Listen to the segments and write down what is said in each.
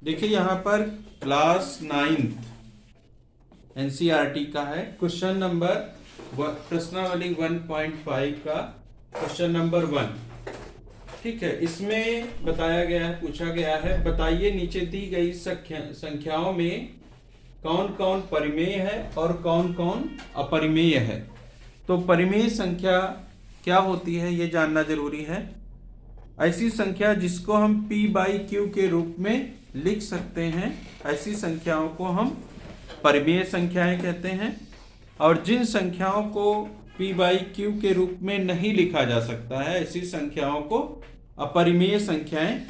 देखिए यहाँ पर क्लास 9th एनसीईआरटी का है क्वेश्चन नंबर प्रश्नावली 1.5 का क्वेश्चन नंबर 1। ठीक है, इसमें बताया गया है, पूछा गया है, बताइए नीचे दी गई संख्याओं में कौन कौन परिमेय है और कौन कौन अपरिमेय है। तो परिमेय संख्या क्या होती है ये जानना जरूरी है। ऐसी संख्या जिसको हम p/q के रूप में लिख सकते हैं, ऐसी संख्याओं को हम परिमेय संख्याएं कहते हैं। और जिन संख्याओं को p/q के रूप में नहीं लिखा जा सकता है, ऐसी संख्याओं को अपरिमेय संख्याएं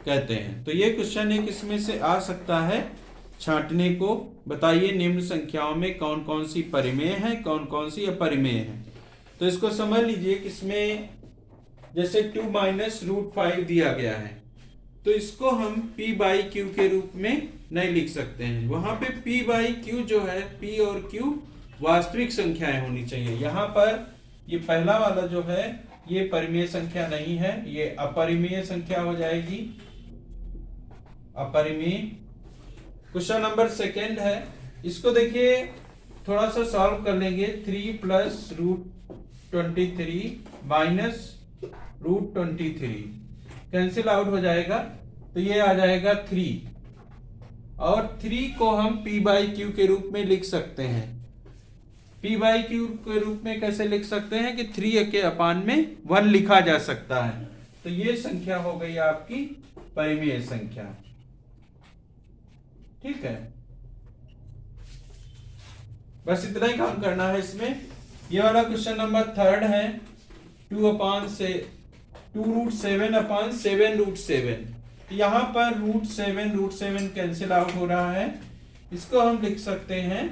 कहते हैं। तो ये क्वेश्चन एक इसमें से आ सकता है छांटने को। बताइए निम्न संख्याओं में कौन कौन सी परिमेय है, कौन कौन सी अपरिमेय है। तो इसको समझ लीजिए कि इसमें जैसे 2 - √5 दिया गया है, तो इसको हम p/q के रूप में नहीं लिख सकते हैं। वहां पे p/q जो है, p और q वास्तविक संख्याएं होनी चाहिए। यहाँ पर ये पहला वाला जो है ये परिमेय संख्या नहीं है, ये अपरिमेय संख्या हो जाएगी, अपरिमेय। क्वेश्चन नंबर 2 है, इसको देखिए थोड़ा सा सॉल्व कर लेंगे। 3 + √23 - √23 कैंसिल आउट हो जाएगा, तो ये आ जाएगा 3। और 3 को हम p/q के रूप में लिख सकते हैं। p/q के रूप में कैसे लिख सकते हैं कि 3 के अपान में 1 लिखा जा सकता है। तो ये संख्या हो गई आपकी परिमेय संख्या। ठीक है, बस इतना ही काम करना है इसमें। ये वाला क्वेश्चन नंबर 3 है, 2/7/7 यहाँ पर √7 कैंसिल आउट हो रहा है, इसको हम लिख सकते हैं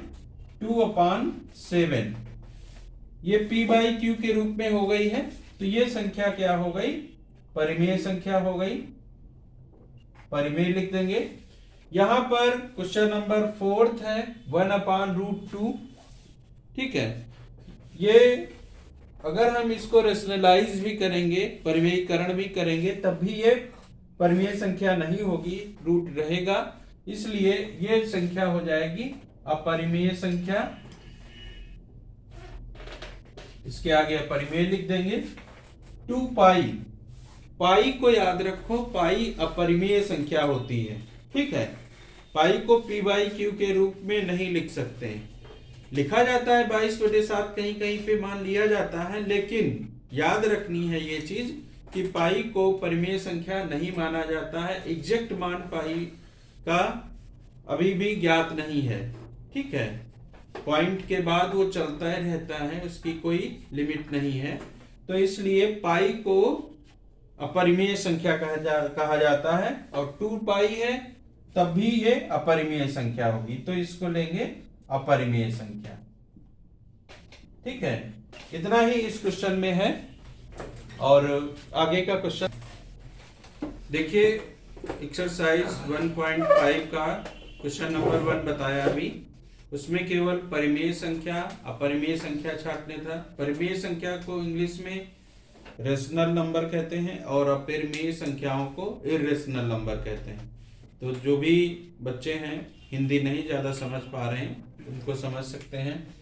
2/7। ये p/q के रूप में हो गई है, तो ये संख्या क्या हो गई, परिमेय संख्या हो गई, परिमेय लिख देंगे। यहां पर क्वेश्चन नंबर 4 है 1/√2। ठीक है, ये अगर हम इसको रेशनलाइज भी करेंगे, परिमेयीकरण भी करेंगे, तब भी ये परिमेय संख्या नहीं होगी, रूट रहेगा, इसलिए ये संख्या हो जाएगी अपरिमेय संख्या। इसके आगे अपरिमेय लिख देंगे। 2π, पाई को याद रखो, पाई अपरिमेय संख्या होती है। ठीक है, पाई को p/q के रूप में नहीं लिख सकते हैं। लिखा जाता है 22/7, कहीं कहीं पे मान लिया जाता है, लेकिन याद रखनी है ये चीज कि पाई को परिमेय संख्या नहीं माना जाता है। एग्जैक्ट मान पाई का अभी भी ज्ञात नहीं है। ठीक है, पॉइंट के बाद वो चलता ही रहता है, उसकी कोई लिमिट नहीं है। तो इसलिए पाई को अपरिमेय संख्या कहा जाता है, और 2π है तब भी ये अपरिमेय संख्या होगी, तो इसको लेंगे अपरिमेय संख्या। ठीक है, इतना ही इस क्वेश्चन में है। और आगे का क्वेश्चन देखिए, एक्सरसाइज 1.5 का क्वेश्चन नंबर 1 बताया अभी। उसमें केवल परिमेय संख्या, अपरिमेय संख्या छांटने था। परिमेय संख्या को इंग्लिश में रेशनल नंबर कहते हैं और अपरिमेय संख्याओं को इर्रेशनल नंबर कहते हैं। तो जो भी बच्चे हैं हिंदी नहीं ज्यादा समझ पा रहे हैं, उनको समझ सकते हैं।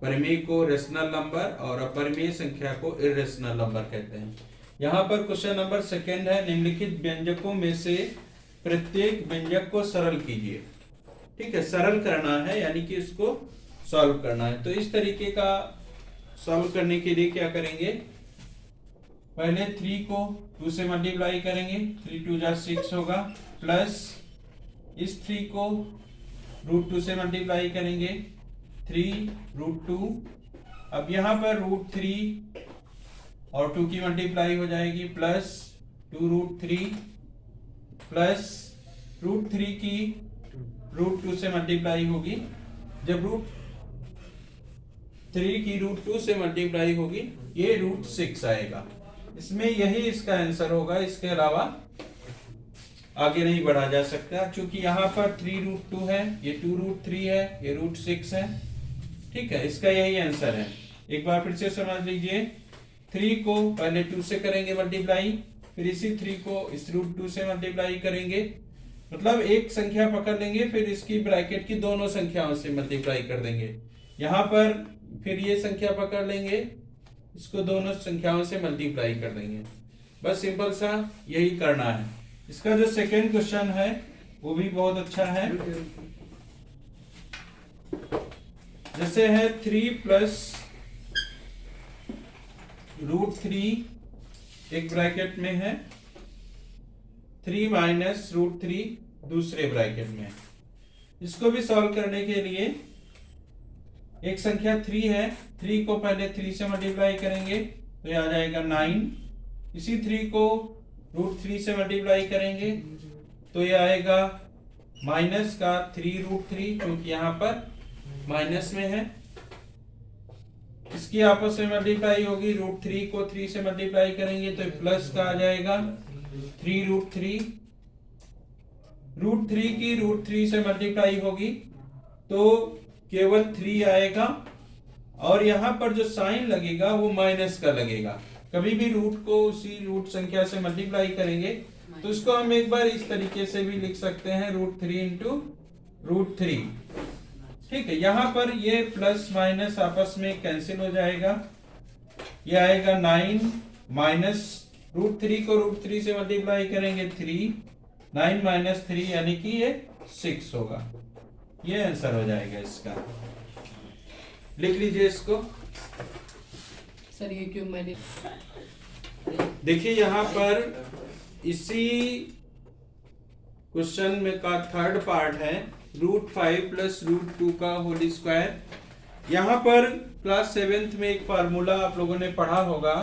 परिमेय को रेशनल नंबर और अपरिमेय संख्या को इर्रेशनल नंबर कहते हैं। यहाँ पर क्वेश्चन नंबर 2 है, निम्नलिखित व्यंजकों में से प्रत्येक व्यंजक को सरल कीजिए। ठीक है, सरल करना है, यानी कि इसको सॉल्व करना है। तो इस तरीके का सॉल्व करने के लिए क्या करेंगे, पहले 3 को 2 से मल्टीप्लाई करेंगे, 3 × 2 = 6 होगा, प्लस इस 3 को √2 से मल्टीप्लाई करेंगे, 3√2। अब यहाँ पर √3 और 2 की मल्टीप्लाई हो जाएगी, प्लस 2√3 प्लस √3 की √2 से मल्टीप्लाई होगी। जब √3 की √2 से मल्टीप्लाई होगी, ये √6 आएगा। इसमें यही इसका आंसर होगा, इसके अलावा आगे नहीं बढ़ा जा सकता, क्योंकि यहाँ पर 3√2 है, ये 2√3 है, ये √6 है। ठीक है, इसका यही आंसर है। एक बार फिर से समझ लीजिए, 3 को पहले 2 से करेंगे मल्टीप्लाई, फिर इसी 3 को इस √2 से मल्टीप्लाई करेंगे, मतलब एक संख्या पकड़ लेंगे, फिर इसकी ब्रैकेट की दोनों संख्याओं से मल्टीप्लाई कर देंगे। यहाँ पर फिर ये संख्या पकड़ लेंगे, इसको दोनों संख्याओं से मल्टीप्लाई कर देंगे। बस सिंपल सा यही करना है। इसका जो सेकेंड क्वेश्चन है वो भी बहुत अच्छा है। जैसे है 3 प्लस √3, एक ब्रैकेट में है, 3 माइनस √3 दूसरे ब्रैकेट में। इसको भी सॉल्व करने के लिए एक संख्या 3 है, 3 को पहले 3 से मल्टीप्लाई करेंगे तो ये आ जाएगा 9। इसी 3 को √3 से मल्टीप्लाई करेंगे तो ये आएगा माइनस का 3√3, क्योंकि यहाँ पर माइनस में है। इसकी आपस में मल्टीप्लाई होगी, √3 को 3 से मल्टीप्लाई करेंगे तो प्लस का आ जाएगा 3√3। √3 की √3 से मल्टीप्लाई होगी तो केवल 3 आएगा, और यहाँ पर जो साइन लगेगा वो माइनस का लगेगा। कभी भी रूट को उसी रूट संख्या से मल्टीप्लाई करेंगे तो इसको हम एक बार इस तरीके से भी लिख सकते हैं, √3 इंटू √3। ठीक है, यहाँ पर ये प्लस माइनस आपस में कैंसिल हो जाएगा। ये आएगा 9 माइनस √3 को √3 से मल्टीप्लाई करेंगे 3, 9 माइनस 3 यानी कि ये 6 होगा। ये आंसर हो जाएगा इसका। लिख लीजिए इसको। सर ये क्यों मैंने देखिए यहाँ पर इसी क्वेश्चन में का थर्ड पार्ट है, √5 प्लस √2 का होल स्क्वायर। यहाँ पर क्लास 7th में एक फार्मूला आप लोगों ने पढ़ा होगा,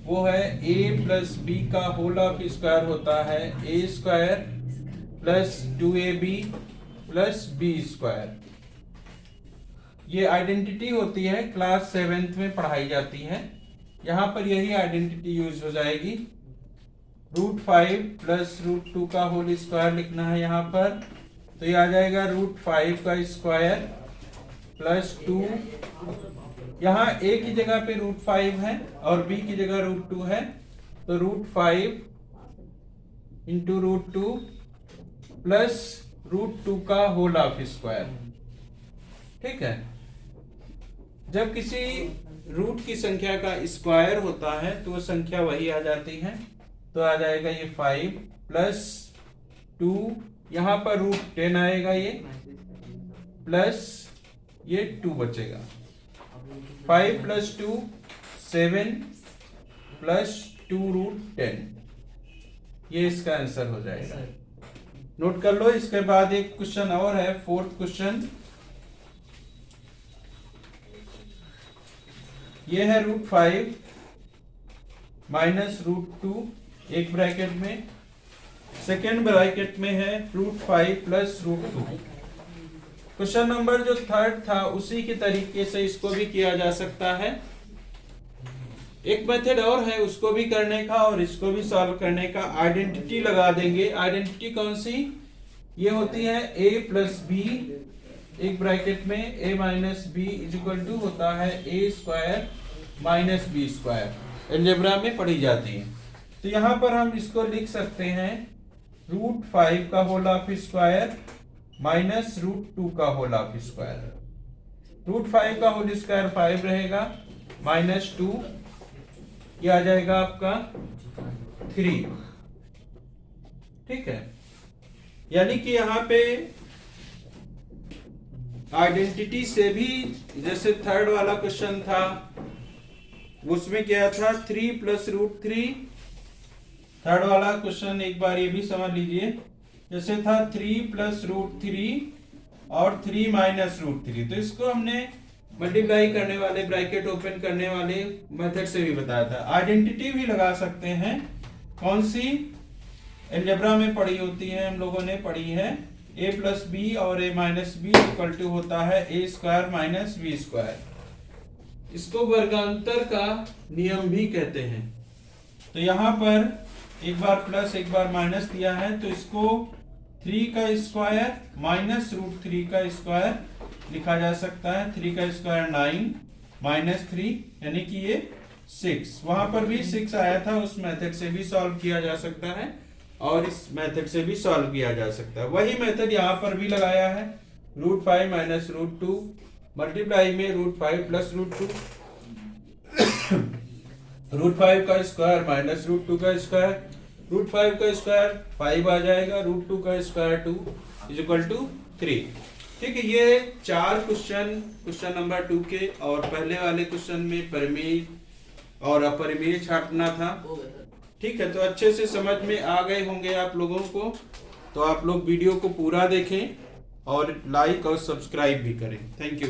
वो है a प्लस b का होल ऑफ स्क्वायर होता है a² plus 2ab plus b²। ये आइडेंटिटी होती है, क्लास 7th में पढ़ाई जाती है। यहाँ पर यही आइडेंटिटी यूज हो जाएगी। √5 प्लस √2 का होल स्क्वायर लिखना है यहाँ पर, तो ये आ जाएगा √5 का स्क्वायर प्लस 2। यहाँ a की जगह पे √5 है और b की जगह √2 है, तो √5 इंटू √2 प्लस √2 का होल ऑफ स्क्वायर। ठीक है, जब किसी रूट की संख्या का स्क्वायर होता है तो वो संख्या वही आ जाती है। तो आ जाएगा ये 5 प्लस 2, यहाँ पर √10 आएगा, ये प्लस ये 2 बचेगा। 5 प्लस 2 7 प्लस 2√10, ये इसका आंसर हो जाएगा। नोट कर लो। इसके बाद एक क्वेश्चन और है, फोर्थ क्वेश्चन। ये है √5 माइनस √2 एक ब्रैकेट में, सेकेंड ब्रैकेट में है √5 प्लस √2। क्वेश्चन नंबर जो थर्ड था उसी के तरीके से इसको भी किया जा सकता है। एक मेथड और है उसको भी करने का और इसको भी सॉल्व करने का। आइडेंटिटी लगा देंगे। आइडेंटिटी कौन सी? ये होती है a प्लस बी, एक ब्रैकेट में a minus B is equal to होता है a² माइनस b²। अलजेब्रा में पढ़ी जाती है। तो यहाँ पर हम इसको लिख सकते हैं √5 का होल ऑफ स्क्वायर माइनस √2 का होल ऑफ स्क्वायर। √5 का होल स्क्वायर 5 रहेगा, माइनस 2 ये आ जाएगा आपका 3। ठीक है, यानी कि यहाँ पे आइडेंटिटी से भी, जैसे थर्ड वाला क्वेश्चन था उसमें क्या था 3 प्लस √3। थर्ड वाला क्वेश्चन एक बार ये भी समझ लीजिए, जैसे था 3 प्लस √3 और 3 माइनस √3। तो इसको हमने मल्टीप्लाई करने वाले, ब्रैकेट ओपन करने वाले मेथड से भी बताया था। आइडेंटिटी भी लगा सकते हैं। कौन सी? अलजेब्रा में पढ़ी होती है, हम लोगों ने पढ़ी है। a प्लस बी और a minus B equal to होता है a² माइनस b²। इसको वर्गांतर का नियम भी कहते हैं। तो यहाँ पर एक बार प्लस एक बार माइनस दिया है, तो इसको 3 का स्क्वायर माइनस √3 का स्क्वायर लिखा जा सकता है। 3 का स्क्वायर 9 माइनस 3 यानी कि ये 6। वहां पर भी 6 आया था, उस मेथड से भी सॉल्व किया जा सकता है। और इस मेथड से भी सॉल्व किया जा सकता है। वही मेथड यहाँ पर भी लगाया है, √5 माइनस √2 मल्टीप्लाई में √5 प्लस √2 √5 का स्क्वायर माइनस √2 का स्क्वायर, √5 का स्क्वायर 5 आ जाएगा, √2 का स्क्वायर 2 = 3। ठीक है, ये 4 क्वेश्चन नंबर 2 के, और पहले वाले क्वेश्चन में परिमेय और अपरिमेय छापना था। ठीक है, तो अच्छे से समझ में आ गए होंगे आप लोगों को। तो आप लोग वीडियो को पूरा देखें और लाइक और सब्सक्राइब भी करें। Thank you.